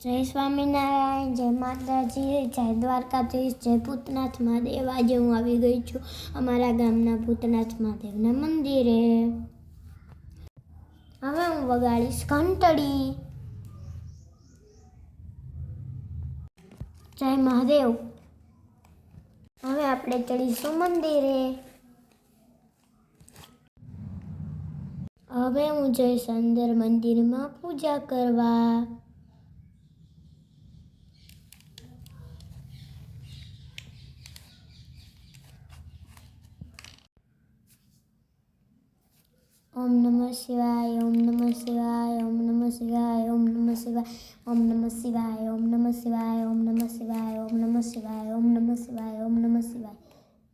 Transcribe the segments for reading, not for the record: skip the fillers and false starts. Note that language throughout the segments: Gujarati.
જય સ્વામિનારાયણ, જય માતાજી, જય દ્વારકાધીશ, જય ભૂતનાથ મહાદેવ। આજે હું આવી ગઈ છું અમારા ગામના ભૂતનાથ મહાદેવના મંદિરે। હવે હું વગાડીશ ઘંટડી। જય મહાદેવ। હવે આપણે ચડીશું મંદિરે। હવે હું જઈશ અંદર મંદિરમાં પૂજા કરવા। ओम नमः शिवाय, ओम नमः शिवाय, ओम नमः शिवाय, ओम नमः शिवाय, ओम नमः शिवाय, ओम नमः शिवाय, ओम नमः शिवाय, ओम नमः शिवाय, ओम नमः शिवाय, ओम नमः शिवाय,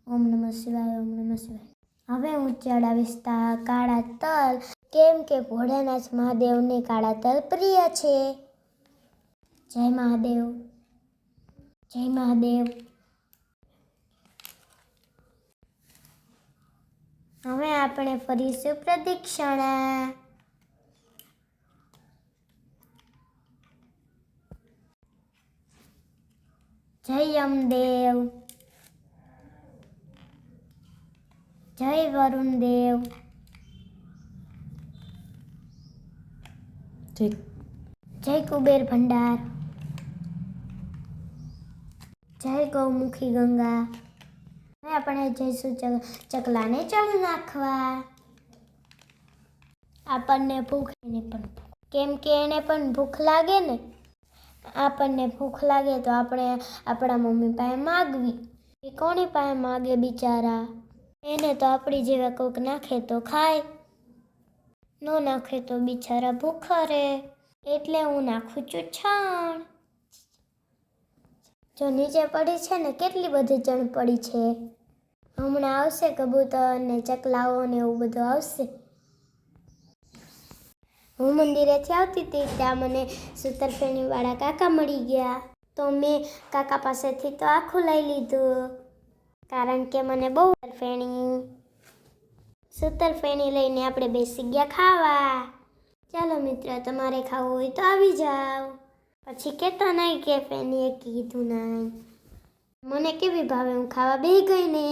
ओम नमः शिवाय, ओम नमः शिवाय। હવે હું ચડાવીશ કાળા તલ, કેમ કે ભોળાનાથ મહાદેવને કાળા તલ પ્રિય છે। જય મહાદેવ, જય મહાદેવ। હવે આપણે ફરીશું પ્રદક્ષિણા। જય યમદેવ, જય વરુણદેવ, જય કુબેર ભંડાર, જય ગૌમુખી ગંગા। હવે આપણે જઈશું ચકલાને ચણ નાખવા। આપણને ભૂખ કેમ કે એને પણ ભૂખ લાગે ને। આપણને ભૂખ લાગે તો આપણે આપણા મમ્મી પાસે માગવી। એ કોની પાસે માગે બિચારા? એને તો આપણી જેવા કોક નાખે તો ખાય, ન નાખે તો બિચારા ભૂખા રહે। એટલે હું નાખું છું છાણ। જો નીચે પડી છે ને, કેટલી બધી ચણ પડી છે। હમણાં આવશે કબૂતર ને ચકલાઓ ને એવું બધું આવશે। હું મંદિરેથી આવતી હતી ત્યાં મને સૂતરફેણીવાળા કાકા મળી ગયા। તો મેં કાકા પાસેથી તો આખું લઈ લીધું, કારણ કે મને બહુ સૂતરફેણી લઈને આપણે બેસી ગયા ખાવા। ચાલો મિત્ર, તમારે ખાવું હોય તો આવી જાઓ, પછી કહેતા નહીં કે ફેનીએ કીધું નહીં। મને કેવી ભાવે, હું ખાવા બેસી ગઈ ને।